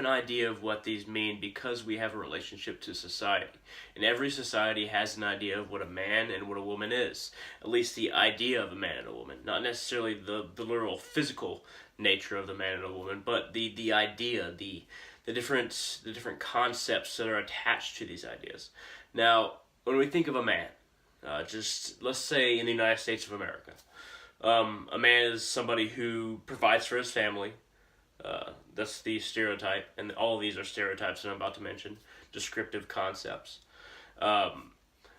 idea of what these mean because we have a relationship to society. And every society has an idea of what a man and what a woman is. At least the idea of a man and a woman. Not necessarily the literal physical nature of the man and a woman, but the idea, the different concepts that are attached to these ideas. Now, when we think of a man, just let's say in the United States of America, a man is somebody who provides for his family. That's the stereotype, and all of these are stereotypes that I'm about to mention, descriptive concepts.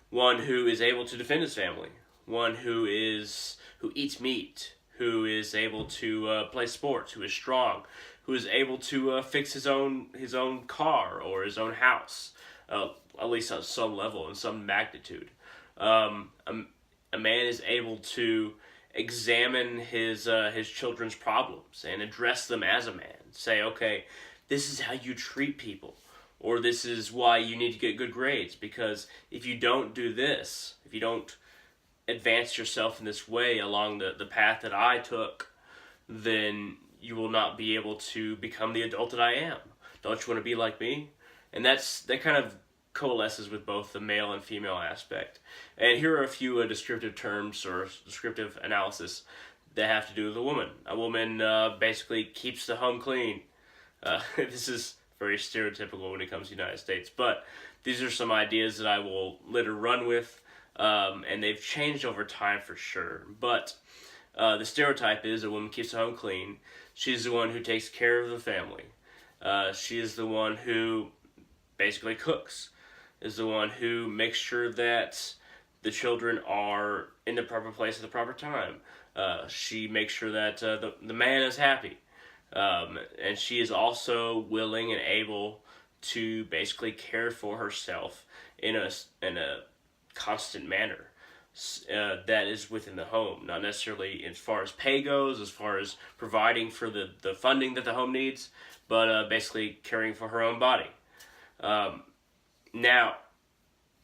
One who is able to defend his family, one who eats meat, who is able to play sports, who is strong, who is able to fix his own car or his own house, at least on some level and some magnitude. A man is able to examine his children's problems and address them as a man. Say, okay, this is how you treat people, or this is why you need to get good grades, because if you don't do this, if you don't advance yourself in this way along the path that I took, then you will not be able to become the adult that I am. Don't you want to be like me? And that kind of coalesces with both the male and female aspect. And here are a few descriptive terms or descriptive analysis that have to do with a woman. A woman basically keeps the home clean. This is very stereotypical when it comes to the United States, but these are some ideas that I will later run with, and they've changed over time for sure. But the stereotype is a woman keeps the home clean. She's the one who takes care of the family. She is the one who basically cooks, is the one who makes sure that the children are in the proper place at the proper time. She makes sure that the man is happy. And she is also willing and able to basically care for herself in a constant manner that is within the home. Not necessarily as far as pay goes, as far as providing for the funding that the home needs, but basically caring for her own body. Now,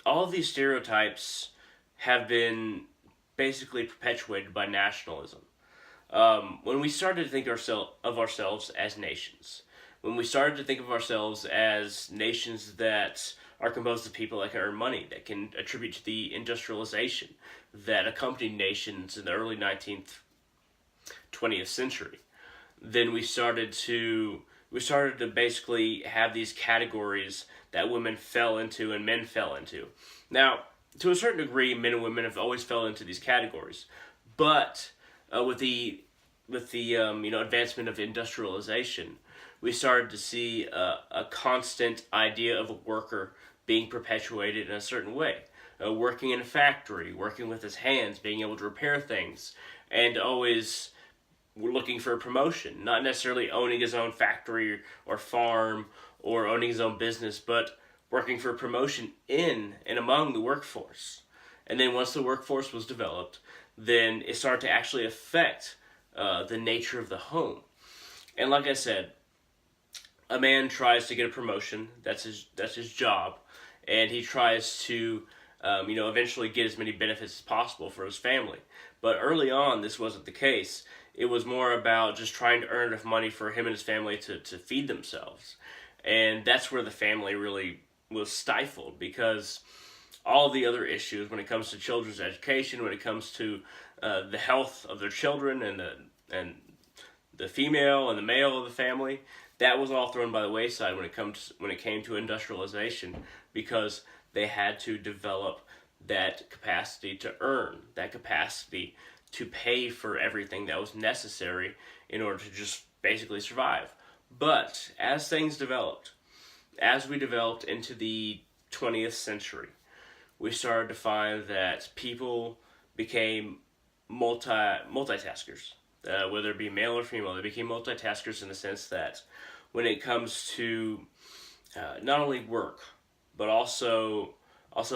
all of these stereotypes have been basically perpetuated by nationalism. When we started to think of ourselves as nations, when we started to think of ourselves as nations that are composed of people that can earn money, that can attribute to the industrialization that accompanied nations in the early 19th, 20th century, then we started to basically have these categories that women fell into and men fell into. Now, to a certain degree, men and women have always fell into these categories, but with the advancement of industrialization, we started to see a constant idea of a worker being perpetuated in a certain way. Working in a factory, working with his hands, being able to repair things, and always looking for a promotion. Not necessarily owning his own factory or farm or owning his own business, but working for a promotion in and among the workforce. And then once the workforce was developed, then it started to actually affect the nature of the home. And like I said, a man tries to get a promotion. That's his job, and he tries to eventually get as many benefits as possible for his family. But early on, this wasn't the case. It was more about just trying to earn enough money for him and his family to feed themselves. And that's where the family really was stifled, because all the other issues when it comes to children's education, when it comes to the health of their children and the female and the male of the family, that was all thrown by the wayside when it came to industrialization, because they had to develop that capacity to earn, that capacity to pay for everything that was necessary in order to just basically survive. But as things developed, as we developed into the 20th century, we started to find that people became multitaskers. Whether it be male or female, they became multitaskers in the sense that when it comes to not only work, but also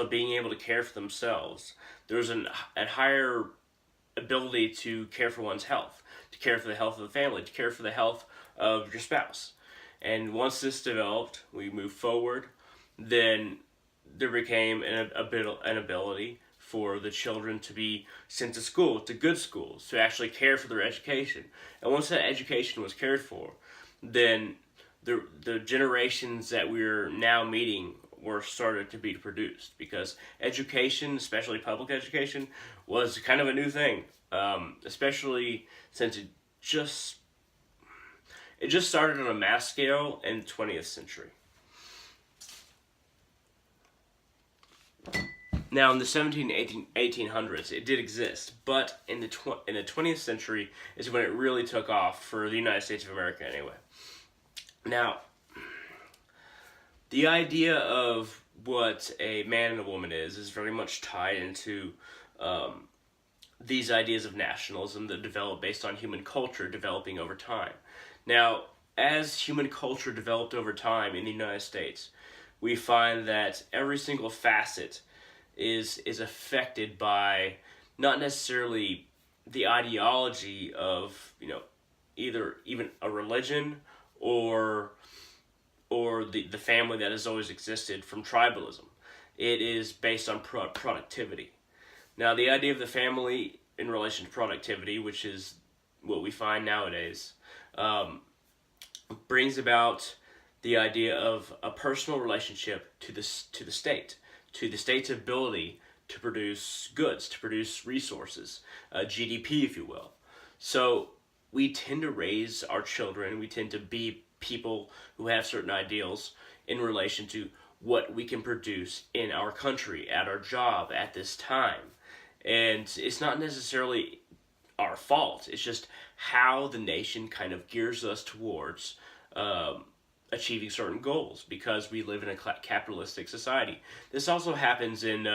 being able to care for themselves, there's a higher ability to care for one's health, to care for the health of the family, to care for the health of your spouse. And once this developed, we moved forward, then there became an ability for the children to be sent to school, to good schools, to actually care for their education. And once that education was cared for, then the generations that we're now meeting were started to be produced, because education, especially public education, was kind of a new thing, especially since just it just started on a mass scale in the 20th century. Now, in the 1800s, it did exist, but in the 20th century is when it really took off for the United States of America, anyway. Now, the idea of what a man and a woman is very much tied into these ideas of nationalism that develop based on human culture developing over time. Now, as human culture developed over time in the United States, we find that every single facet is affected by not necessarily the ideology of, either even a religion or the family that has always existed from tribalism. It is based on productivity. Now, the idea of the family in relation to productivity, which is what we find nowadays, brings about the idea of a personal relationship to the state, to the state's ability to produce goods, to produce resources, GDP, if you will. So we tend to raise our children, we tend to be people who have certain ideals in relation to what we can produce in our country, at our job, at this time. And it's not necessarily our fault. It's just how the nation kind of gears us towards achieving certain goals, because we live in a capitalistic society. This also happens in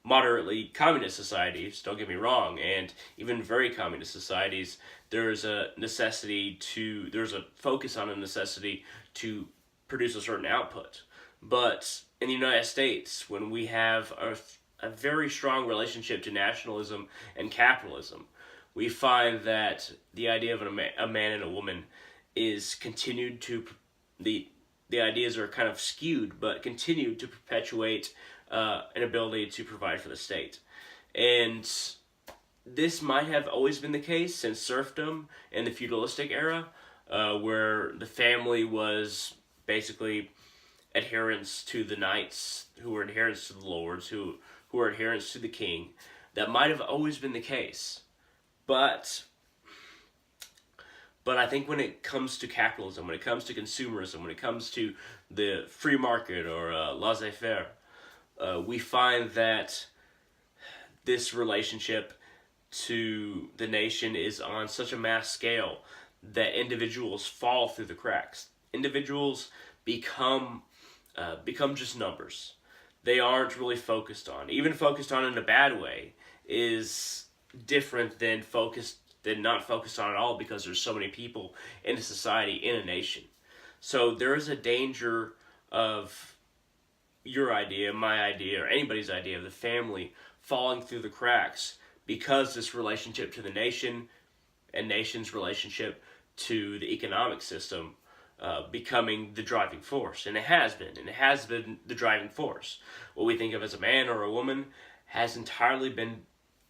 moderately communist societies, don't get me wrong, and even very communist societies, there's a focus on a necessity to produce a certain output. But in the United States, when we have a very strong relationship to nationalism and capitalism, we find that the idea of a man and a woman is continued to, the ideas are kind of skewed, but continue to perpetuate an ability to provide for the state. And this might have always been the case since serfdom and the feudalistic era, where the family was basically adherents to the knights, who were adherents to the lords, who were adherents to the king. That might have always been the case. But I think when it comes to capitalism, when it comes to consumerism, when it comes to the free market or laissez-faire, we find that this relationship to the nation is on such a mass scale that individuals fall through the cracks. Individuals become just numbers. They aren't really focused on. Even focused on in a bad way is different than not focused on at all, because there's so many people in a society, in a nation. So there is a danger of your idea, my idea, or anybody's idea of the family falling through the cracks, because this relationship to the nation and nation's relationship to the economic system becoming the driving force. And it has been the driving force. What we think of as a man or a woman has entirely been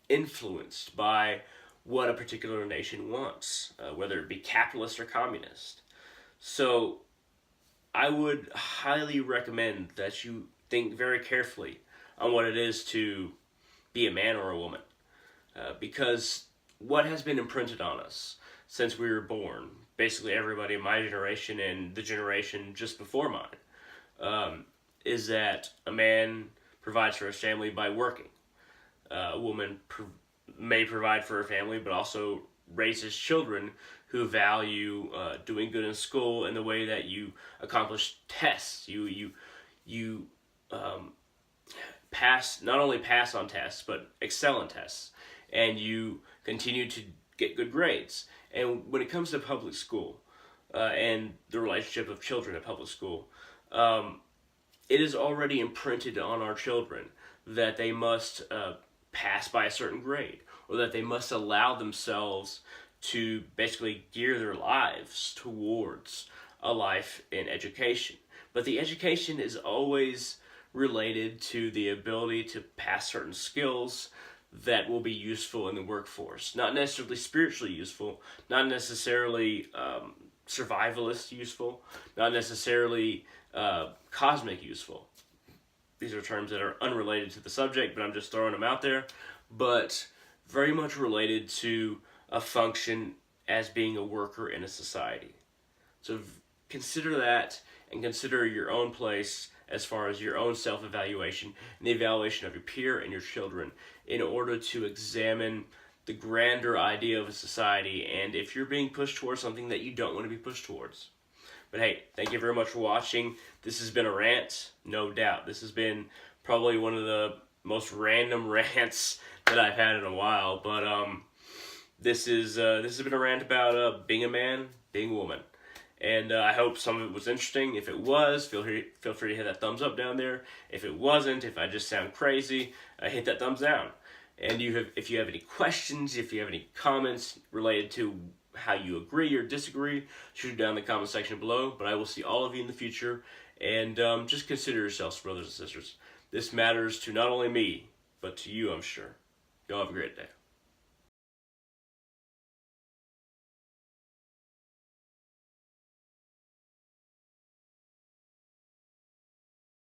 influenced by what a particular nation wants, whether it be capitalist or communist. So I would highly recommend that you think very carefully on what it is to be a man or a woman, because what has been imprinted on us since we were born, basically everybody in my generation and the generation just before mine, is that a man provides for his family by working. A woman may provide for her family, but also raises children who value doing good in school in the way that you accomplish tests. You not only pass on tests, but excel in tests, and you continue to get good grades. And when it comes to public school and the relationship of children at public school, it is already imprinted on our children that they must pass by a certain grade, or that they must allow themselves to basically gear their lives towards a life in education. But the education is always related to the ability to pass certain skills that will be useful in the workforce. Not necessarily spiritually useful, not necessarily survivalist useful, not necessarily cosmic useful. These are terms that are unrelated to the subject, but I'm just throwing them out there. But very much related to a function as being a worker in a society. So consider that, and consider your own place as far as your own self-evaluation and the evaluation of your peer and your children in order to examine the grander idea of a society and if you're being pushed towards something that you don't want to be pushed towards. But hey, thank you very much for watching. This has been a rant, no doubt. This has been probably one of the most random rants that I've had in a while, but this has been a rant about being a man, being a woman. And I hope some of it was interesting. If it was, feel free to hit that thumbs up down there. If it wasn't, if I just sound crazy, hit that thumbs down. And if you have any questions, if you have any comments related to how you agree or disagree, shoot it down in the comment section below. But I will see all of you in the future. And just consider yourselves brothers and sisters. This matters to not only me, but to you, I'm sure. Y'all have a great day.